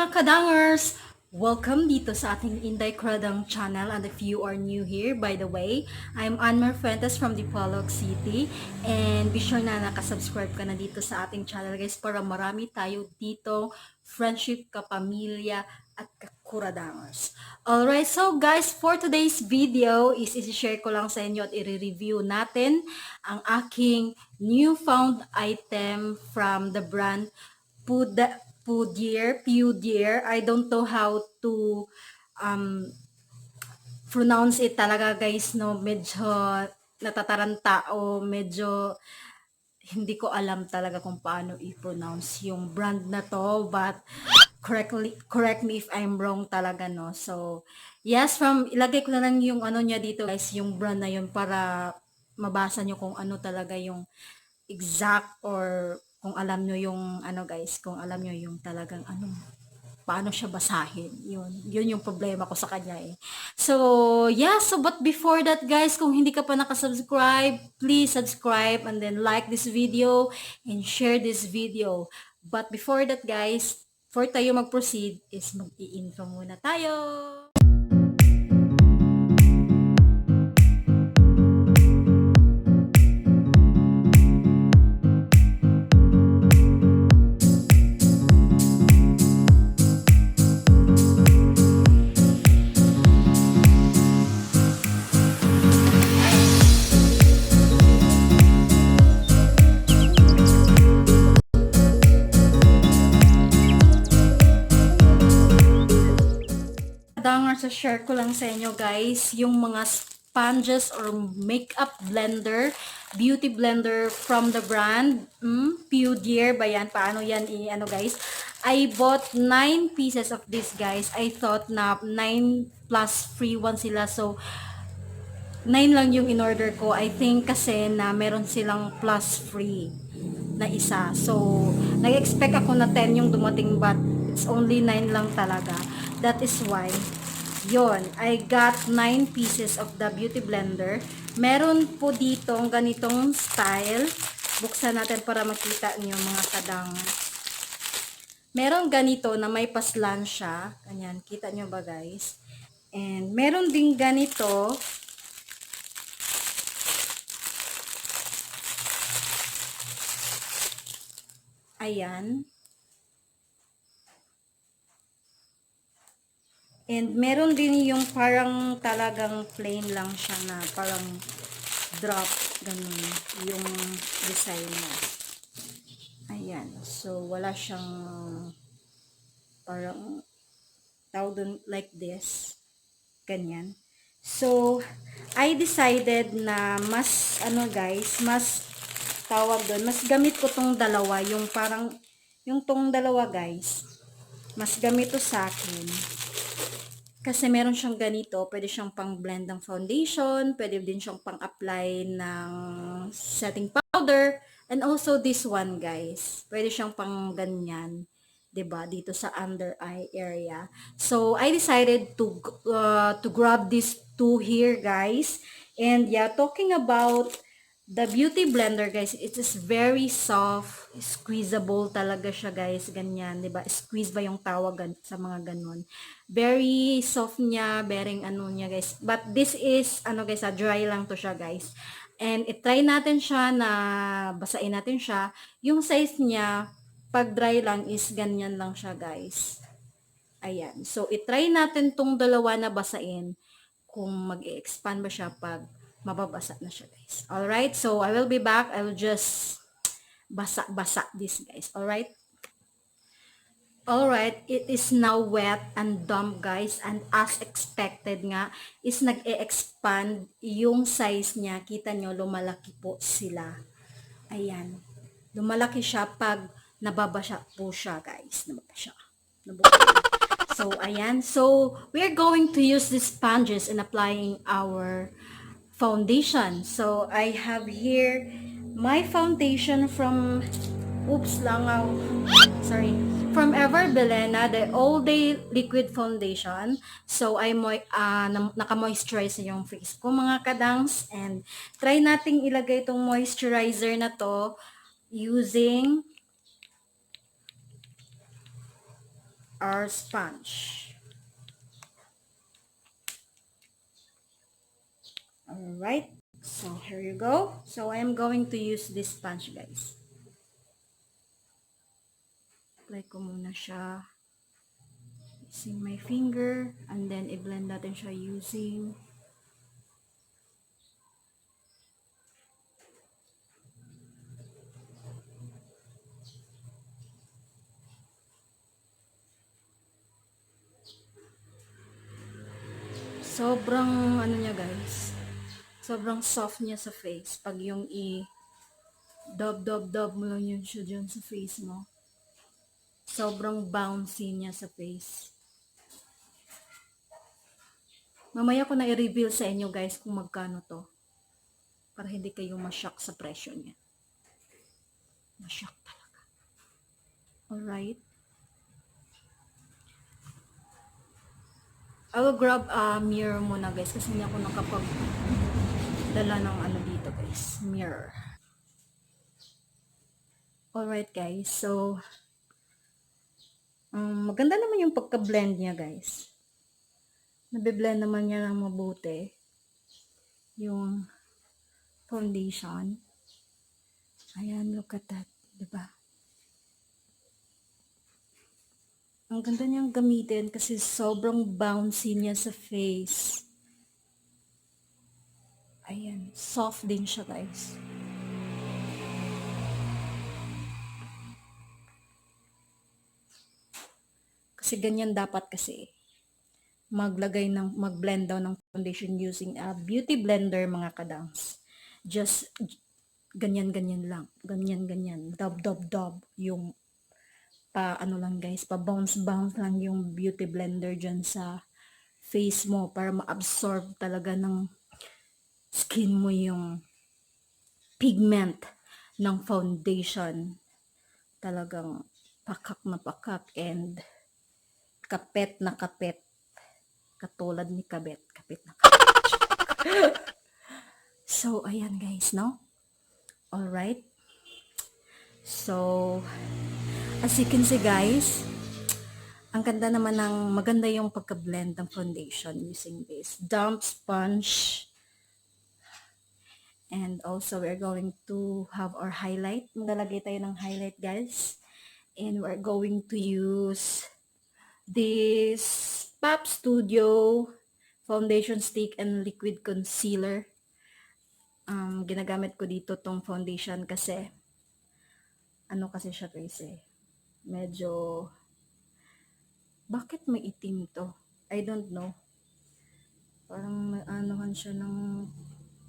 mga Kuradangerz! Welcome dito sa ating Inday Kuradang channel, and if you are new here, by the way, I'm Anmar Fuentes from Dipolog City, and be sure na nakasubscribe ka na dito sa ating channel guys para marami tayo dito friendship, kapamilya at Kuradangers. Alright, so guys, for today's video is i-share ko lang sa inyo at i-review natin ang aking newfound item from the brand Pudaier. I don't know how to um, pronounce it talaga guys, no? Medyo natataranta o medyo hindi ko alam talaga kung paano i-pronounce yung brand na to, but correct me if I'm wrong talaga, no? So, yes, ilagay ko na lang yung ano niya dito guys, yung brand na yun para mabasa nyo kung ano talaga yung exact, or kung alam nyo yung ano guys, kung alam nyo yung talagang ano, paano siya basahin. Yun yung problema ko sa kanya eh. So, yeah, so but before that guys, kung hindi ka pa nakasubscribe, please subscribe and then like this video and share this video. But before that guys, for tayo mag-proceed is mag-i-intro muna tayo. Sa share ko lang sa inyo guys yung mga sponges or makeup blender, beauty blender from the brand Pudaier ba yan? Paano yan ano guys? I bought 9 pieces of this guys. I thought na 9 plus free one sila, so 9 lang yung in order ko. I think kasi na meron silang plus free na isa, so nag-expect ako na 10 yung dumating, but it's only 9 lang talaga. That is why yon, I got 9 pieces of the beauty blender. Meron po ditong ganitong style. Buksan natin para makita niyo mga kadang. Meron ganito na may paslan siya. Ganyan, kita niyo ba guys? And meron din ganito. Ayan. And meron din yung parang talagang plain lang siya na parang drop, ganun yung design niya. Ayan. So, wala siyang parang tawag like this. Ganyan. So, I decided na mas, ano guys, mas tawag doon, mas gamit ko tong dalawa, yung parang, yung tong dalawa guys, mas gamit to sa akin. Kasi meron siyang ganito, pwede siyang pang blend ng foundation, pwede din siyang pang apply ng setting powder, and also this one guys, pwede siyang pang ganyan, 'di ba, dito sa under eye area. So I decided to grab these two here guys. And yeah, talking about the beauty blender guys, it is very soft, squeezable talaga siya guys, ganyan, 'di ba? Squeeze ba yung tawag sa mga ganun? Very soft niya, bearing ano niya guys. But this is ano guys, dry lang to siya guys. And i-try natin siya na basain natin siya. Yung size niya pag dry lang is ganyan lang siya guys. Ayan. So i-try natin tong dalawa na basain kung mag-expand ba siya pag mababasa na siya guys. Alright, so I will be back. I will just basa this guys. Alright. Alright, it is now wet and damp guys, and as expected nga is nag-e-expand yung size niya. Kita nyo, lumalaki po sila. Ayan. Lumalaki siya pag nababasa po siya guys. Nababasa. So, ayan. So, we're going to use these sponges in applying our foundation. So, I have here my foundation from, from Ever Belena, the All Day Liquid Foundation. So, naka-moisturize yung face ko mga kadangz. And, try nating ilagay itong moisturizer na to using our sponge. Alright, so here you go. So I am going to use this sponge, guys. Apply ko muna siya using my finger, and then i-blend natin siya using sobrang ano niya, guys. Sobrang soft niya sa face pag yung dab mo lang yun siya dyan sa face mo. Sobrang bouncy niya sa face. Mamaya ko na i-reveal sa inyo, guys, kung magkano to. Para hindi kayo ma-shock sa presyo niya. Ma-shock talaga. Alright. I will grab a mirror muna, guys, kasi hindi ako nakapagdala ng ano dito, guys. Mirror. Alright, guys. So, maganda naman yung pagka-blend niya, guys. Nabe-blend naman niya ng mabuti yung foundation. Ayan, look at that. Diba? Ang ganda niyang gamitin kasi sobrang bouncy niya sa face. Ayan, soft din siya, guys. Kasi ganyan dapat kasi mag-blend daw ng foundation using a beauty blender, mga ka-dangz. Just ganyan lang. Ganyan. Dab. Yung ano lang, guys, bounce lang yung beauty blender dyan sa face mo para ma-absorb talaga ng skin mo yung pigment ng foundation. Talagang pakak na pakak and kapet na kapet. Katulad ni Kapet na kapet. So, ayan, guys, no? Alright. So, as you can see, guys, ang ganda naman maganda yung pagka-blend ng foundation using this damp sponge. And also, we're going to have our highlight. Maglalagay tayo ng highlight, guys. And we're going to use this Pop Studio foundation stick and liquid concealer. Ginagamit ko dito tong foundation kasi ano kasi siya, guys, medyo bakit may itim to? I don't know. Parang anuhan siya ng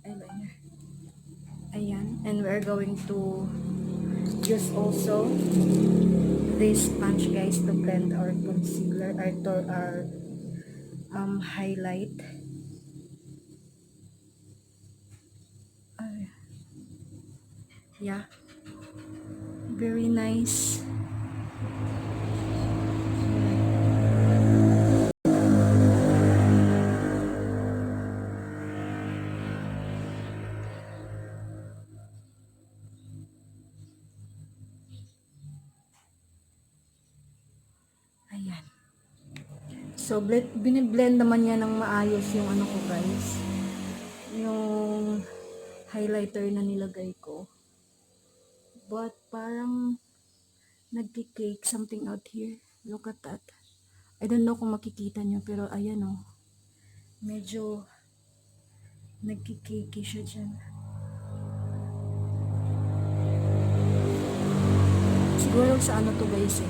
eyeliner. Ayan. And we're going to use also this sponge, guys, to blend our concealer or our highlight. Yeah. Very nice. Ayan. So, biniblend naman niya ng maayos yung ano ko, guys. Yung highlighter na nilagay ko. But, parang nagki-cake something out here. Look at that. I don't know kung makikita nyo, pero ayan, oh. Medyo nagki-cakey siya dyan. Siguro sa ano to, guys,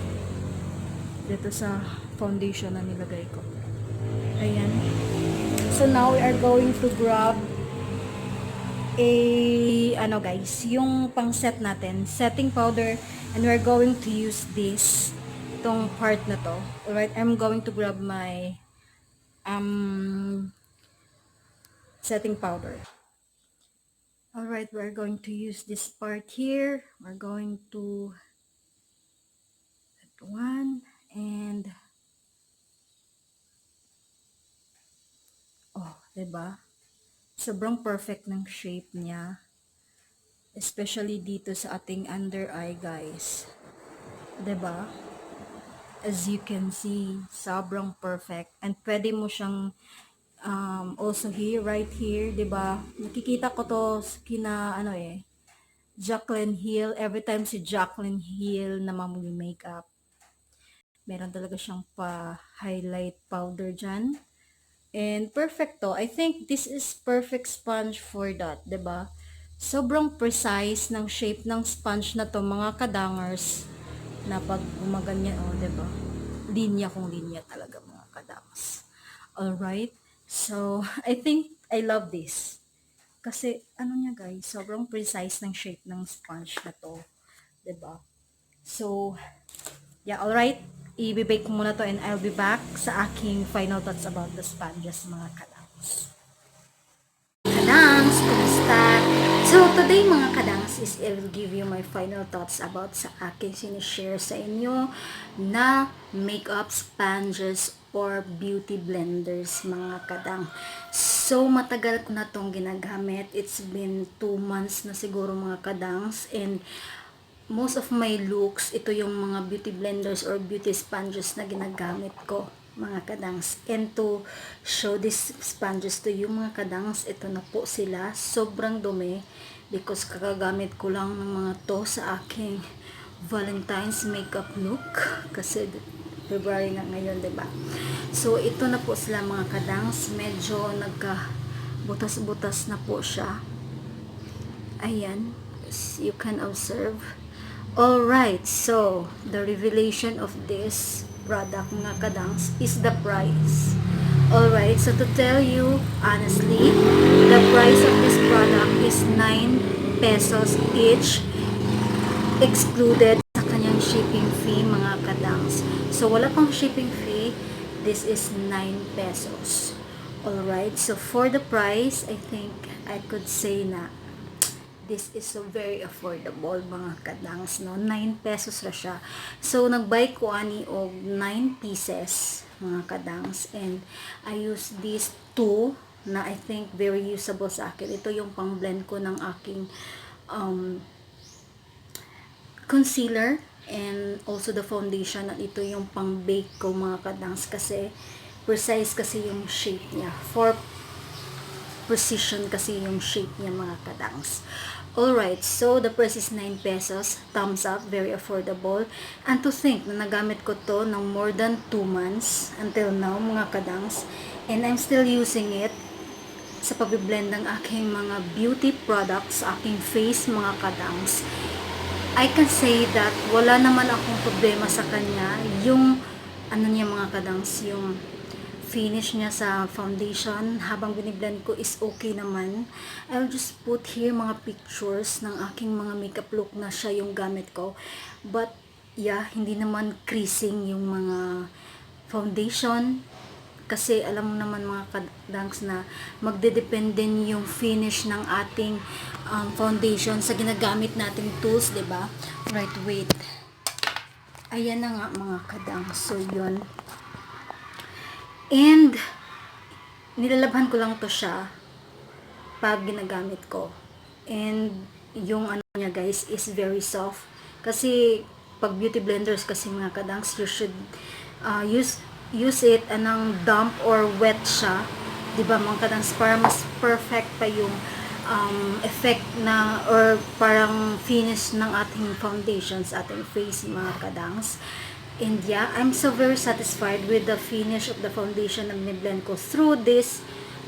dito sa foundation na nilagay ko. Ayan. So now we are going to grab ano, guys, yung pang set natin, setting powder, and we're going to use this itong part na to. Alright, I'm going to grab my setting powder. Alright, we're going to use this part here. We're going to that one, and oh, diba? Sobrang perfect ng shape niya. Especially dito sa ating under eye, guys. Diba? As you can see, sobrang perfect. And pwede mo siyang also here, right here, 'di ba? Nakikita ko to kina ano Jaclyn Hill. Every time si Jaclyn Hill na makeup, meron talaga siyang pa-highlight powder dyan. And perfect to. I think this is perfect sponge for that, 'di ba? Sobrang precise ng shape ng sponge na to, mga kadangers, na pag gumaganyan, 'di ba? Linya kung linya talaga, mga kadangers. Alright? So, I think I love this. Kasi, ano niya guys, sobrang precise ng shape ng sponge na to. 'Di ba? So, yeah, alright. I-bake ko muna to and I'll be back sa aking final thoughts about the sponges, mga kadangers. Ka-dangz, kumusta? So, today mga ka-dangz is I will give you my final thoughts about sa aking sinishare sa inyo na makeup sponges or beauty blenders, mga kadang. So, matagal ko na tong ginagamit. It's been 2 months na siguro, mga kadangz, and most of my looks, ito yung mga beauty blenders or beauty sponges na ginagamit ko, mga kadangs. And to show these sponges to you, mga kadangs, ito na po sila. Sobrang dumi because kakagamit ko lang ng mga to sa aking Valentine's makeup look kasi February na ngayon, diba? So, ito na po sila, mga kadangs. Medyo nagka-butas-butas na po siya. Ayan, as you can observe. Alright, so the revelation of this product, mga kadangs, is the price. Alright, so to tell you honestly, the price of this product is 9 pesos each, excluded sa kanyang shipping fee, mga kadangs. So wala pang shipping fee, this is 9 pesos. Alright, so for the price, I think I could say na this is so very affordable, mga kadangs, no? 9 pesos ra siya. So, nag-buy ko ani og 9 pieces, mga kadangs, and I use these 2 na I think very usable sa akin. Ito yung pang-blend ko ng aking concealer and also the foundation, at ito yung pang-bake ko, mga kadangs, kasi precise kasi yung shape niya. For precision kasi yung shape niya, mga kadangs. Alright, so the price is 9 pesos. Thumbs up, very affordable. And to think na nagamit ko to ng more than 2 months until now, mga kadangs. And I'm still using it sa pag-blend ng aking mga beauty products sa aking face, mga kadangs. I can say that wala naman akong problema sa kanya. Yung, ano niya, mga kadangs, yung finish niya sa foundation habang biniblend ko is okay naman. I'll just put here mga pictures ng aking mga makeup look na siya yung gamit ko. But yeah, hindi naman creasing yung mga foundation. Kasi alam mo naman, mga kadangs, na magdedepende yung finish ng ating foundation sa ginagamit nating tools, 'di ba? Right, wait. Ayan na nga, mga kadangs. So yun. And nilalabhan ko lang to siya pag ginagamit ko. And yung ano niya, guys, is very soft. Kasi pag beauty blenders kasi, mga kadangs, you should use it anang damp or wet siya, 'di ba, mga kadangs, para mas perfect pa yung effect na or parang finish ng ating foundations, ating face, mga kadangs. And yeah, I'm so very satisfied with the finish of the foundation na blend ko through this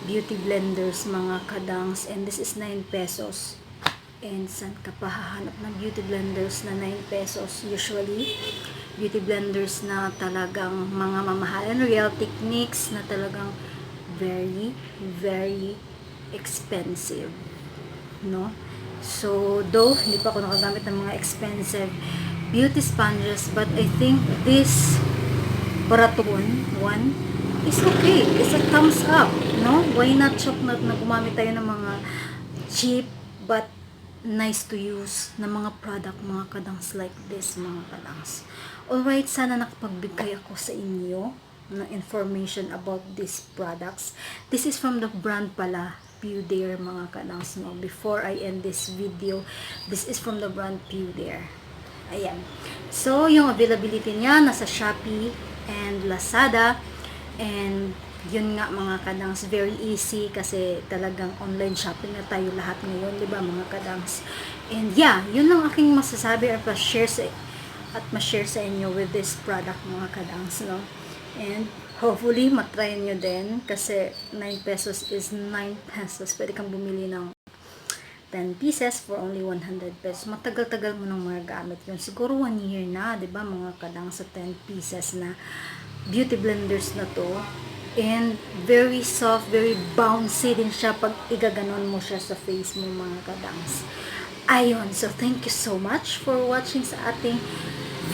beauty blenders, mga kadangs. And this is 9 pesos. And saan ka pa hahanap ng beauty blenders na 9 pesos? Usually, beauty blenders na talagang mga mamahalan, real techniques na talagang very, very expensive, no? So, though, hindi pa ako nakagamit ng mga expensive beauty sponges, but I think this Baraton one is okay. It's a thumbs up, no? Why not na gumamit tayo ng mga cheap but nice to use na mga product, mga kadangs, like this, mga kadangs. Alright, sana nakapagbigay ako sa inyo ng information about these products. This is from the brand pala, Pudaier, mga kadangs, no? Before I end this video, this is from the brand Pudaier. Ayan. So, yung availability niya nasa Shopee and Lazada. And yun nga mga ka-dangz, very easy kasi talagang online shopping na tayo lahat ngayon, di ba mga ka-dangz? And yeah, yun lang aking masasabi at ma-share sa inyo with this product mga ka-dangz, no? And hopefully matry nyo din kasi 9 pesos is 9 pesos. Pwede kang bumili ng 10 pieces for only 100 pesos. Matagal-tagal mo nang magagamit yun. Siguro 1 year na, di ba mga kadang sa 10 pieces na beauty blenders na to. And very soft, very bouncy din siya pag igaganon mo siya sa face mo mga kadangs. Ayun, so thank you so much for watching sa ating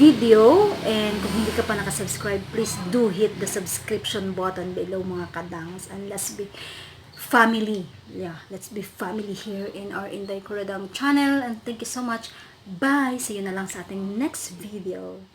video. And kung hindi ka pa nakasubscribe, please do hit the subscription button below mga kadangs. And let's be family. Yeah, let's be family here in our Inday Kuradang channel. And thank you so much. Bye! See you na lang sa ating next video.